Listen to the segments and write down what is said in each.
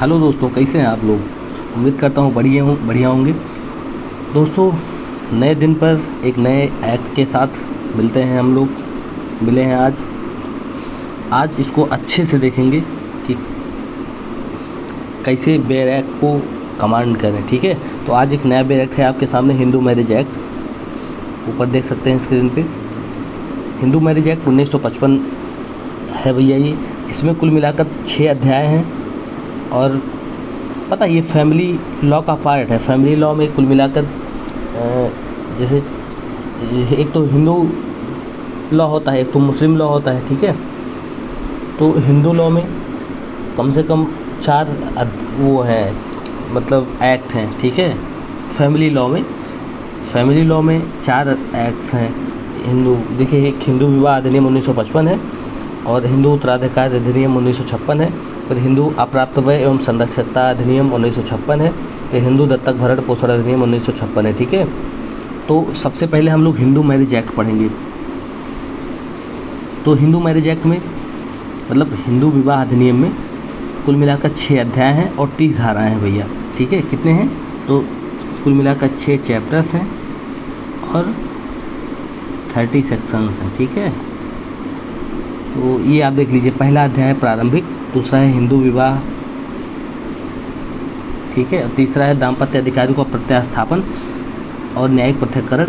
Hello दोस्तों, कैसे हैं आप लोग। उम्मीद करता हूँ बढ़िया होंगे। दोस्तों, नए दिन पर एक नए एक्ट के साथ मिलते हैं हम लोग। मिले हैं आज इसको अच्छे से देखेंगे कि कैसे बेयर एक्ट को कमांड करें। ठीक है, तो आज एक नया बेयर एक्ट है आपके सामने, हिंदू मैरिज एक्ट। ऊपर देख सकते हैं स्क्रीन पे, हिंदू मैरिज एक्ट 1955 है भैया ये। इसमें कुल मिलाकर 6 अध्याय हैं और पता ये फैमिली लॉ का पार्ट है। फैमिली लॉ में कुल मिलाकर जैसे एक तो हिंदू लॉ होता है, एक तो मुस्लिम लॉ होता है। ठीक है, तो हिंदू लॉ में कम से कम 4 वो हैं, मतलब एक्ट हैं। ठीक है, फैमिली लॉ में 4 एक्ट्स हैं। देखिए, एक हिंदू विवाह अधिनियम 1955 है और हिंदू उत्तराधिकार अधिनियम 1956 है। फिर हिंदू अप्राप्तवय एवं संरक्षकता अधिनियम 1956 है। फिर हिंदू दत्तक भरण पोषण अधिनियम 1956 है। ठीक है, तो सबसे पहले हम लोग हिंदू मैरिज एक्ट पढ़ेंगे। तो हिंदू मैरिज एक्ट में मतलब हिंदू विवाह अधिनियम में कुल मिलाकर 6 अध्याय हैं और 30 धाराएँ हैं भैया। ठीक है, कितने हैं तो कुल मिलाकर 6 चैप्टर्स हैं और 30 सेक्शंस हैं। ठीक है, तो ये आप देख लीजिए। पहला अध्याय है प्रारंभिक, दूसरा है हिंदू विवाह, ठीक है, और तीसरा है दाम्पत्य अधिकारों का प्रत्यास्थापन और न्यायिक पृथक्करण।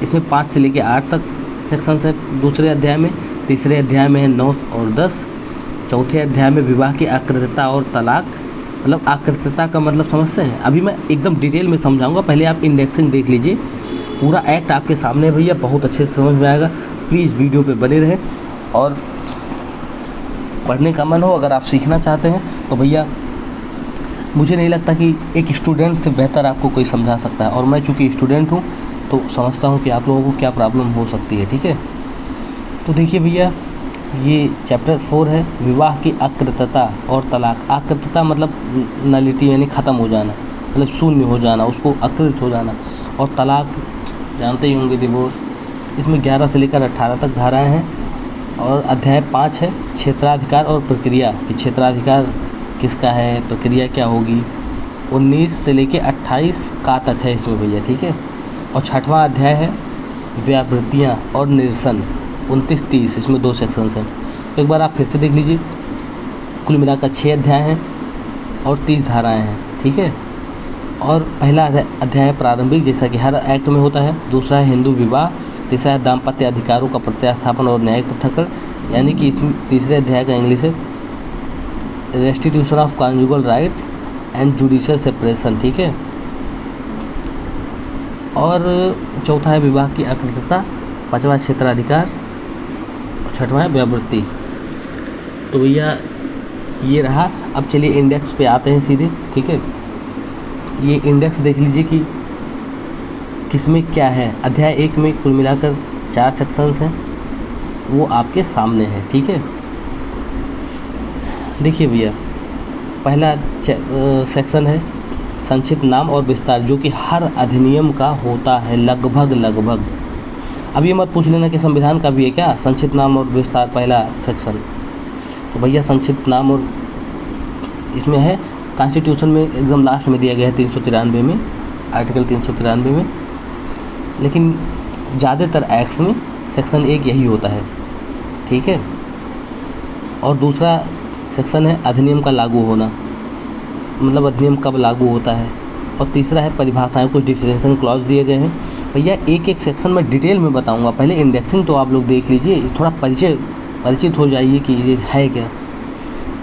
इसमें 5 से लेकर 8 तक सेक्शंस है दूसरे अध्याय में। तीसरे अध्याय में है 9 और 10। चौथे अध्याय में विवाह की आकृत्यता और तलाक। मतलब आकृत्यता का मतलब समझते हैं, अभी मैं एकदम डिटेल में समझाऊंगा, पहले आप इंडेक्सिंग देख लीजिए। पूरा एक्ट आपके सामने है भैया, बहुत अच्छे से समझ में आएगा। प्लीज़ वीडियो पे बने रहें और पढ़ने का मन हो, अगर आप सीखना चाहते हैं तो भैया मुझे नहीं लगता कि एक स्टूडेंट से बेहतर आपको कोई समझा सकता है। और मैं चूँकि स्टूडेंट हूँ तो समझता हूँ कि आप लोगों को क्या प्रॉब्लम हो सकती है। ठीक है, तो देखिए भैया, ये चैप्टर 4 है विवाह की आकृत्यता और तलाक। आकृत्यता मतलब नलिटी यानी ख़त्म हो जाना, मतलब शून्य हो जाना, उसको अकृत हो जाना। और तलाक जानते ही होंगे, डिवोर्स। इसमें 11 से लेकर 18 तक धाराएँ हैं। और अध्याय 5 है क्षेत्राधिकार और प्रक्रिया, कि क्षेत्राधिकार किसका है, प्रक्रिया क्या होगी। 19 से लेकर 28 का तक है इसमें भैया। ठीक है, और 6वां अध्याय है व्यावृत्तियाँ और निरसन, 29-30, इसमें 2 सेक्शंस हैं। एक बार आप फिर से देख लीजिए। कुल मिलाकर 6 अध्याय हैं और 30 धाराएँ हैं। ठीक है, और पहला अध्याय प्रारंभिक, जैसा कि हर एक्ट में होता है। दूसरा है हिंदू विवाह। तीसरा है दाम्पत्य अधिकारों का प्रत्यास्थापन और न्यायिक पृथक्करण, यानी कि इसमें तीसरे अध्याय का इंग्लिश है restitution of conjugal rights and judicial separation. ठीक है, और चौथा है विवाह की आकृत्यता, 5वां क्षेत्राधिकार और 6वां है व्यावृत्ति। तो भैया ये रहा। अब चलिए इंडेक्स पे आते हैं सीधे। ठीक है, ये इंडेक्स देख लीजिए कि किसमें क्या है। अध्याय 1 में कुल मिलाकर 4 सेक्शंस हैं, वो आपके सामने है। ठीक है, देखिए भैया, पहला सेक्शन है संक्षिप्त नाम और विस्तार, जो कि हर अधिनियम का होता है लगभग। अब ये मत पूछ लेना कि संविधान का भी है क्या संक्षिप्त नाम और विस्तार पहला सेक्शन। तो भैया संक्षिप्त नाम और इसमें है, कॉन्स्टिट्यूशन में एकदम लास्ट में दिया गया है 393 में, आर्टिकल 393 में। लेकिन ज़्यादातर एक्ट्स में सेक्शन 1 यही होता है। ठीक है, और दूसरा सेक्शन है अधिनियम का लागू होना, मतलब अधिनियम कब लागू होता है। और तीसरा है परिभाषाएं, कुछ डिफरेंशिएशन क्लॉज दिए गए हैं। भैया एक सेक्शन में डिटेल में बताऊंगा, पहले इंडेक्सिंग तो आप लोग देख लीजिए, थोड़ा परिचित हो जाइए कि ये है क्या।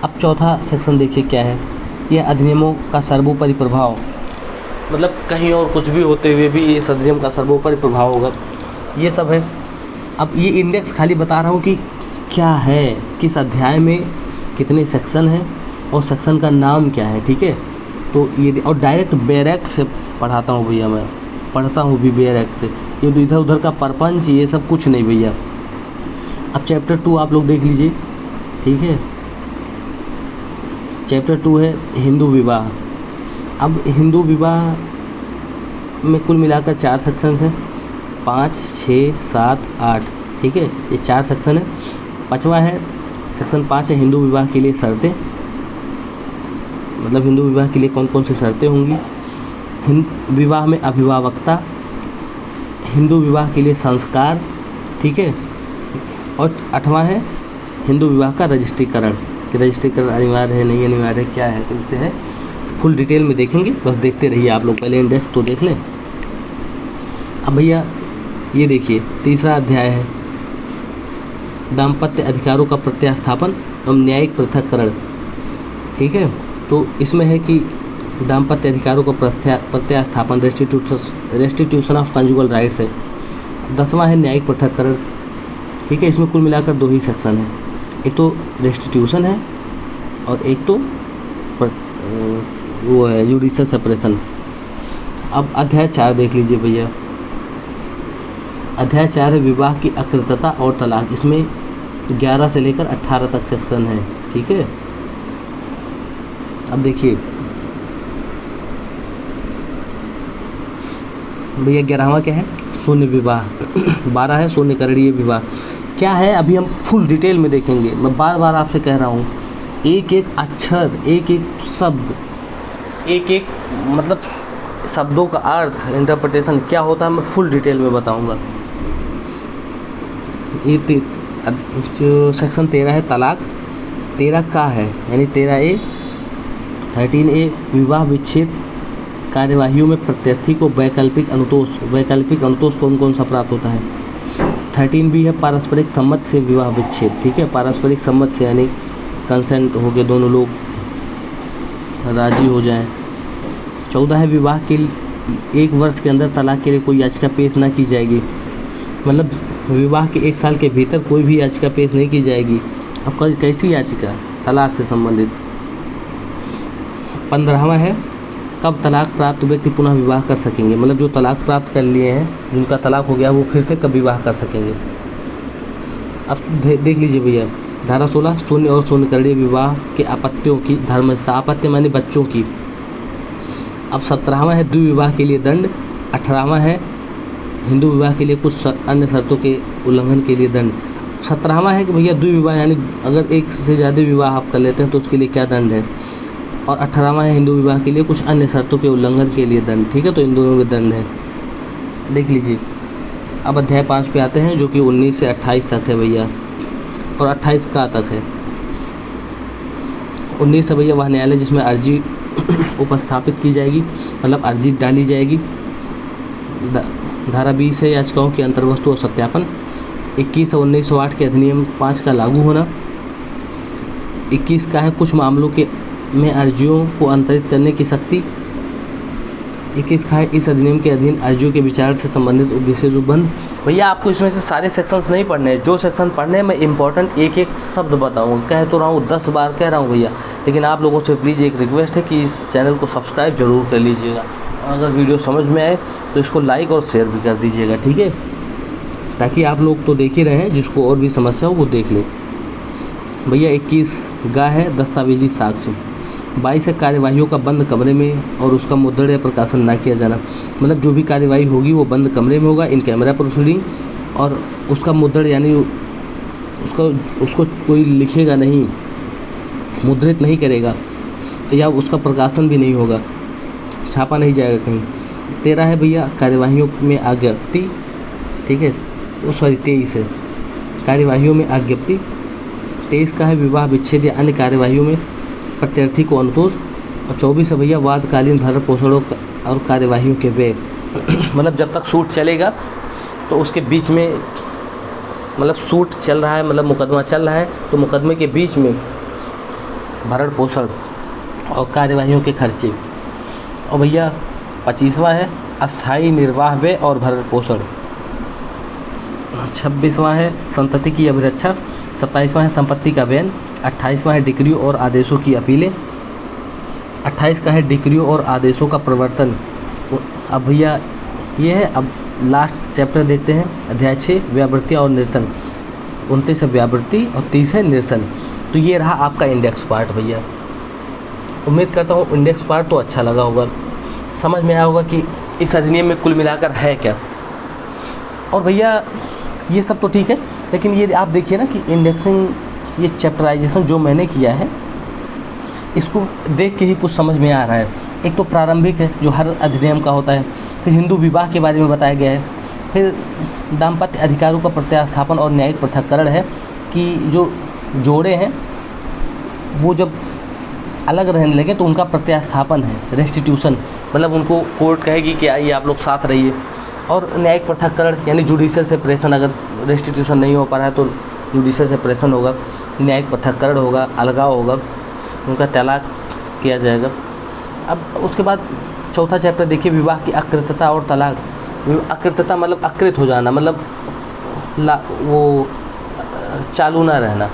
अब चौथा सेक्शन देखिए क्या है, यह अधिनियमों का सर्वोपरि प्रभाव, मतलब कहीं और कुछ भी होते हुए भी इस अधिनियम का सर्वोपरि प्रभाव होगा, ये सब है। अब ये इंडेक्स खाली बता रहा हूँ कि क्या है, किस अध्याय में कितने सेक्शन हैं और सेक्शन का नाम क्या है। ठीक है, तो ये और डायरेक्ट बेयर एक्ट से पढ़ाता हूँ भैया, मैं पढ़ता हूँ भी बेयर एक्ट से। ये तो इधर उधर का परपंच ये सब कुछ नहीं भैया। अब चैप्टर 2 आप लोग देख लीजिए। ठीक है, चैप्टर 2 है हिंदू विवाह। अब हिंदू विवाह में कुल मिलाकर 4 सेक्शंस हैं, 5, 6, 7, 8। ठीक है, ये 4 सेक्शन है। 5वां है सेक्शन 5 है हिंदू विवाह के लिए शर्तें। मतलब हिंदू विवाह के लिए कौन कौन सी शर्तें होंगी, विवाह में अभिभावकता, हिंदू विवाह के लिए संस्कार, ठीक है। और 8वां है हिंदू विवाह का रजिस्ट्रीकरण, कि रजिस्ट्रीकरण अनिवार्य है नहीं अनिवार्य है, क्या है, कैसे है, फुल डिटेल में देखेंगे। बस देखते रहिए आप लोग, पहले इंडेक्स तो देख लें। अब भैया ये देखिए तीसरा अध्याय है दाम्पत्य अधिकारों का प्रत्यास्थापन एवं न्यायिक पृथक्करण, ठीक है। तो इसमें है कि दाम्पत्य अधिकारों का प्रत्यास्थापन, रेस्टिट्यूशन ऑफ कंजुगल राइट्स है। 10वां है न्यायिक पृथक्करण, ठीक है। इसमें कुल मिलाकर 2 ही सेक्शन है, एक तो रेस्टिट्यूशन है और एक तो वो है जुडिशल सेपरेशन। अब अध्याय 4 देख लीजिए भैया। अध्याय 4 है विवाह की अकृतता और तलाक। इसमें 11 से लेकर 18 तक सेक्शन है, ठीक है। अब देखिए भैया 11वां क्या है, शून्य विवाह। 12 है शून्यकरणीय विवाह। क्या है अभी हम फुल डिटेल में देखेंगे। मैं बार बार आपसे कह रहा हूँ, एक एक अक्षर, एक एक शब्द, एक एक मतलब शब्दों का अर्थ, इंटरप्रिटेशन क्या होता है, मैं फुल डिटेल में बताऊंगा। ये जो सेक्शन 13 है तलाक। 13 का है यानी 13A, 13A विवाह विच्छेद कार्यवाहियों में प्रत्यर्थी को वैकल्पिक अनुतोष। वैकल्पिक अनुतोष कौन कौन सा प्राप्त होता है। 13B है पारस्परिक सम्मति से विवाह विच्छेद, ठीक है। पारस्परिक सम्मति से यानी कंसेंट हो के दोनों लोग राजी हो जाएं। 14 है विवाह के 1 वर्ष के अंदर तलाक के लिए कोई याचिका पेश ना की जाएगी। मतलब विवाह के 1 साल के भीतर कोई भी याचिका पेश नहीं की जाएगी। अब कैसी याचिका, तलाक से संबंधित। 15वां है कब तलाक प्राप्त व्यक्ति पुनः विवाह कर सकेंगे। मतलब जो तलाक प्राप्त कर लिए हैं, जिनका तलाक हो गया, वो फिर से कब विवाह कर सकेंगे। अब देख लीजिए भैया धारा 16 शून्य और शून्यकरणीय विवाह के आपत्तियों की धर्म से, आपत्ति माने बच्चों की। अब 17वां है द्विविवाह के लिए दंड। 18वां है हिंदू विवाह के लिए कुछ अन्य शर्तों के उल्लंघन के लिए दंड। 17वां है कि भैया द्विविवाह यानी अगर एक से ज़्यादा विवाह आप कर लेते हैं तो उसके लिए क्या दंड है। और 18वां है हिंदू विवाह के लिए कुछ अन्य शर्तों के उल्लंघन के लिए दंड, ठीक है। तो इन दोनों में दंड है, देख लीजिए। अब अध्याय 5 पे आते हैं जो कि 19 से 28 तक है भैया, और 28 का तक है। 19 से भैया वह न्यायालय जिसमें अर्जी उपस्थापित की जाएगी, मतलब अर्जी डाली जाएगी। धारा 20 है याचिकाओं की अंतर्वस्तु और सत्यापन। 21 और 1908 के अधिनियम 5 का लागू होना। 21 का है कुछ मामलों के में अर्जियों को अंतरित करने की शक्ति। 21 का है इस अधिनियम के अधीन अर्जियों के विचार से संबंधित विशेष उपबंध। भैया आपको इसमें से सारे सेक्शंस नहीं पढ़ने हैं, जो सेक्शन पढ़ने हैं मैं इंपॉर्टेंट एक एक शब्द बताऊँगा। कह तो रहा हूँ 10 बार कह रहा हूँ भैया, लेकिन आप लोगों से प्लीज़ एक रिक्वेस्ट है कि इस चैनल को सब्सक्राइब जरूर कर लीजिएगा। अगर वीडियो समझ में आए तो इसको लाइक और शेयर भी कर दीजिएगा, ठीक है, ताकि आप लोग तो देख ही रहे हैं, जिसको और भी समस्या हो वो देख ले। भैया 21 गा है दस्तावेजी साक्ष्य। 22 है कार्यवाहियों का बंद कमरे में और उसका मुद्रण या प्रकाशन ना किया जाना। मतलब जो भी कार्यवाही होगी वो बंद कमरे में होगा, इन कैमरा प्रोसीडिंग, और उसका मुद्रण यानी उसको कोई लिखेगा नहीं, मुद्रित नहीं करेगा, या उसका प्रकाशन भी नहीं होगा, छापा नहीं जाएगा कहीं। 13 है भैया कार्यवाहियों में आज्ञप्ति, ठीक है, 23 है कार्यवाहियों में आज्ञप्ति। 23 का है विवाह विच्छेद या अन्य कार्यवाहियों में प्रत्यर्थी को अनुतोष। और 24 है भैया वादकालीन भरण पोषण और कार्यवाहियों के व्यय। मतलब जब तक सूट चलेगा तो उसके बीच में, मतलब सूट चल रहा है, मतलब मुकदमा चल रहा है, तो मुकदमे के बीच में भरण पोषण और कार्यवाहियों के खर्चे। और भैया 25वां है अस्थायी निर्वाह व्यय और भरण पोषण। 26वां है संतति की अभिरक्षा। 27वां है संपत्ति का व्ययन। 28वां है डिक्रियों और आदेशों की अपीलें। 28 का है डिक्रियों और आदेशों का प्रवर्तन। अब भैया ये है, अब लास्ट चैप्टर देखते हैं, अध्याय 6 व्यावृत्तियाँ और निरसन। 29 है व्यावृत्ति और 30 है निरसन। तो ये रहा आपका इंडेक्स पार्ट भैया। उम्मीद करता हूँ इंडेक्स पार्ट तो अच्छा लगा होगा, समझ में आया होगा कि इस अधिनियम में कुल मिलाकर है क्या। और भैया ये सब तो ठीक है, लेकिन ये आप देखिए ना कि इंडेक्सिंग, ये चैप्टराइजेशन जो मैंने किया है, इसको देख के ही कुछ समझ में आ रहा है। एक तो प्रारंभिक है जो हर अधिनियम का होता है, फिर हिंदू विवाह के बारे में बताया गया है, फिर दाम्पत्य अधिकारों का प्रतिस्थापन और न्यायिक पृथक्करण है कि जो जोड़े हैं वो जब अलग रहने लगे तो उनका प्रतिस्थापन है, रेस्टिट्यूशन, मतलब उनको कोर्ट कहेगी कि आइए आप लोग साथ रहिए। और न्यायिक पृथक्करण यानी जुडिशियल सेपरेशन, अगर रेस्टिट्यूशन नहीं हो पा रहा है तो जुडिशियल सेपरेशन होगा, न्यायिक पृथक्करण होगा, अलगाव होगा, उनका तलाक किया जाएगा। अब उसके बाद चौथा चैप्टर देखिए, विवाह की अकृतता और तलाक। अकृतता मतलब अकृत हो जाना, मतलब वो चालू ना रहना,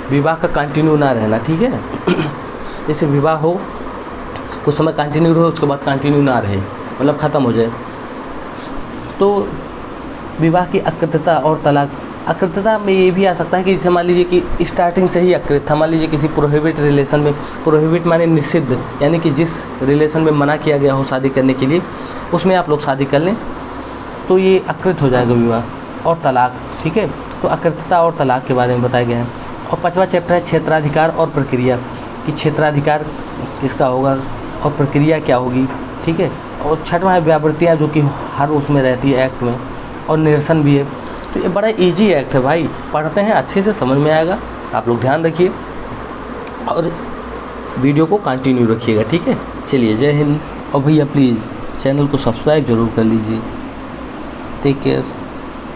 विवाह का कंटिन्यू ना रहना, ठीक है। जैसे विवाह हो कुछ समय कंटिन्यू रहे, उसके बाद कंटिन्यू ना रहे, मतलब ख़त्म हो जाए। तो विवाह की अकृतता और तलाक। अकृतता में ये भी आ सकता है कि जैसे मान लीजिए कि स्टार्टिंग से ही अकृत था, मान लीजिए किसी प्रोहिबिट रिलेशन में, प्रोहिबिट माने निषिद्ध, यानी कि जिस रिलेशन में मना किया गया हो शादी करने के लिए, उसमें आप लोग शादी कर लें तो ये अकृत हो जाएगा विवाह। और तलाक, ठीक है। तो अकृतता और तलाक के बारे में बताया गया है। और पांचवा चैप्टर है क्षेत्राधिकार और प्रक्रिया, कि क्षेत्राधिकार किसका होगा और प्रक्रिया क्या होगी, ठीक है। और छठवां है व्यावृत्तियाँ, जो कि हर उसमें रहती है एक्ट में, और निरसन भी है। तो ये बड़ा इजी एक्ट है भाई, पढ़ते हैं अच्छे से समझ में आएगा। आप लोग ध्यान रखिए और वीडियो को कंटिन्यू रखिएगा, ठीक है। चलिए, जय हिंद। और भैया प्लीज़ चैनल को सब्सक्राइब ज़रूर कर लीजिए। Take care.